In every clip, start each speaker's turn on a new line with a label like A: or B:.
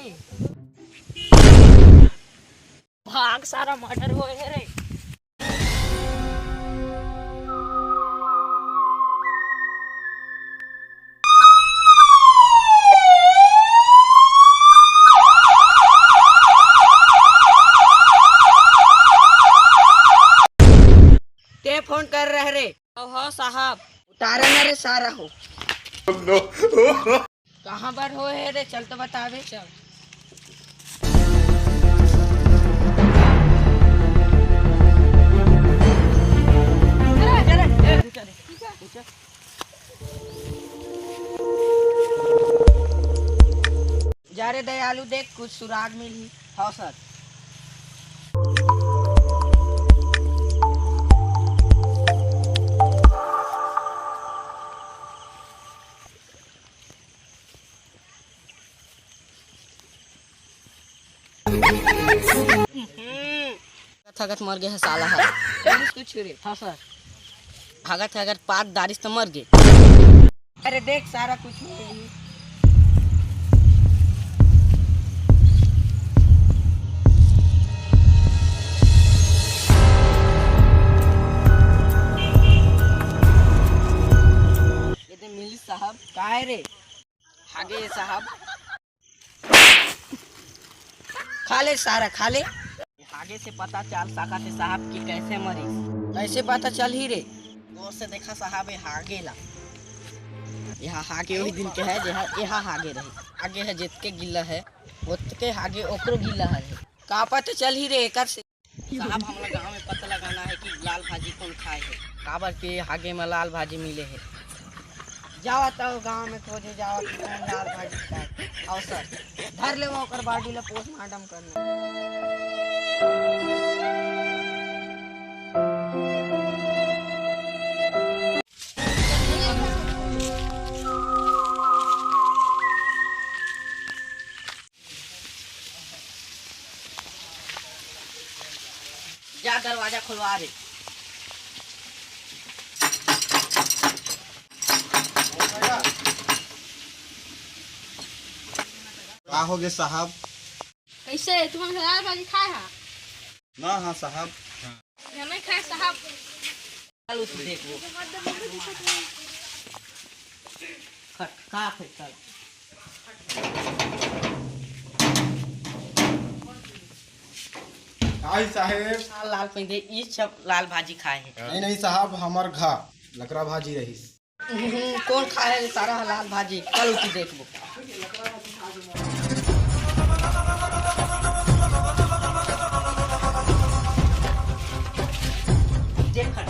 A: नहीं भाग सारा मर्डर हो रे।
B: ते फोन कर रहे रे।
A: हो साहब
B: उतारे ना रे सारा हो।
C: No.
B: कहाँ पर हो है रे, चल तो बतावे।
A: चल
B: जा रे दयालु, देख कुछ सुराग मिली। हाँ सर।
A: थगत मर गए है साला है।
B: पुलिस कुछ रे।
A: हाँ सर भागत है अगर 5 दारिश तो मर गए।
B: अरे देख सारा कुछ मिली।
A: ये तो मिली साहब।
B: काहे रे?
A: आगे साहब
B: खा ले सारा, खा ले।
A: आगे से पता चल सका थे साहब कि कैसे मरी।
B: कैसे पता चल ही रे?
A: गौर से देखा साहब ये हागे ला। यहाँ हागे वही दिन के है जहाँ यहाँ हागे रहे। आगे है जितके गिल्ला है उतके हागे ओकरो गिल्ला है।
B: का पता चल ही रे एकर से?
A: साहब हम लोग गाँव में पता लगाना है कि लाल भाजी कौन खाए है। काबर के हागे में लाल भाजी मिले है।
B: जावा तो गांव में खोजे जावा कि कौन लाल भाजी खाए।
A: और सर
B: धर ले वो ओकर बॉडी ला पोस्टमार्टम करना।
A: जा दरवाजा खुलवा रे।
C: का हो गए साहब?
D: कैसे तुम्हारे लाल भाजी खाए है?
C: ना हाँ साहब।
D: या नहीं खाए साहब?
A: चल उस देख वो खट का फिर चल।
C: आई साहेब।
A: लाल पहले ये सब लाल भाजी खाए है।
C: नहीं नहीं साहब, हमार घा लकड़ा भाजी रही।
A: कौन खाए है सारा लाल भाजी? चल उसी देख वो। देख खट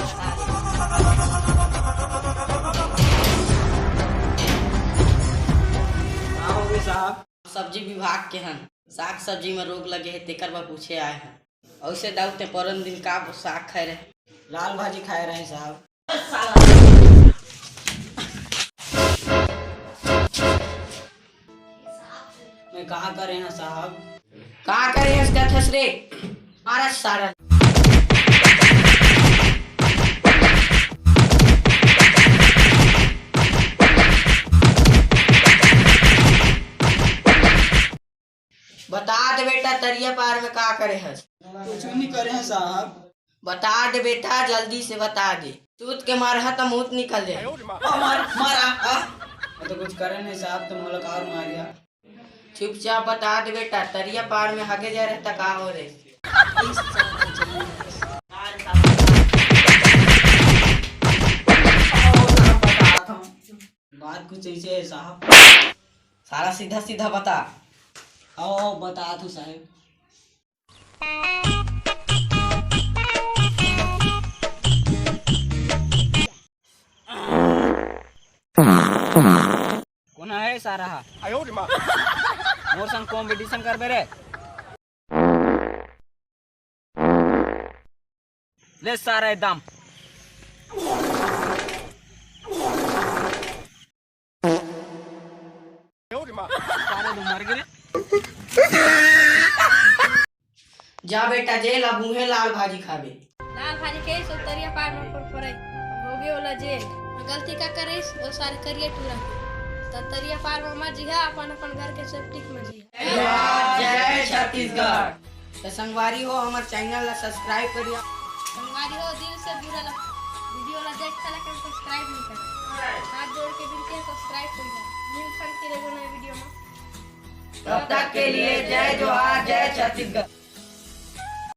C: साहब
A: सब्जी विभाग के हन। साग सब्जी में रोग लगे है तेकर बा पूछे आए हैं। ऐसे डाउटे परन दिन का साग खाए रहे।
B: लाल भाजी खाए रहे साहब।
A: मैं कहा करे हैं साहब?
B: का करे इसका थसरे? मारा सारा। बता दे बेटा, तरिया पार में का करे है?
A: कुछ नहीं करे हैं साहब।
B: बता दे बेटा, जल्दी से बता दे। चूत के मारा तो मुंह निकल जाए।
A: मारा तो कुछ करे नहीं साहब, तुम लोग और मार गया।
B: चुपचाप बता दे बेटा, तरिया पार में हगे जा रहता का हो रे?
A: बात कुछ ऐसे है साहब। सारा सीधा सीधा बता। आओ बता तू साहब। कौन है सारा? मोर संग कंपटीशन कर बेरे। ले सारा एकदम। सारे तो मर गए।
B: जा बेटा जेल, अब मुहे लाल भाजी खाबे।
D: लाल भाजी के सो तरिया पार में पड़े हो गए वाला जेल। गलती का करे वो सारे करिए टूरा सतरिया पार में मत जिहा, अपन अपन घर के सेफ्टी में जिहा।
B: जय जोहार, जय छत्तीसगढ़। तो संगवारी हो हमार चैनल ला सब्सक्राइब करिए।
D: संगवारी हो दिल से बुरा लग वीडियो ला देख के लेकिन सब्सक्राइब नहीं कर। हाथ जोड़ के विनती है सब्सक्राइब करिए। मिल सकती है नए वीडियो में।
B: तब तक के लिए जय जोहार, जय छत्तीसगढ़।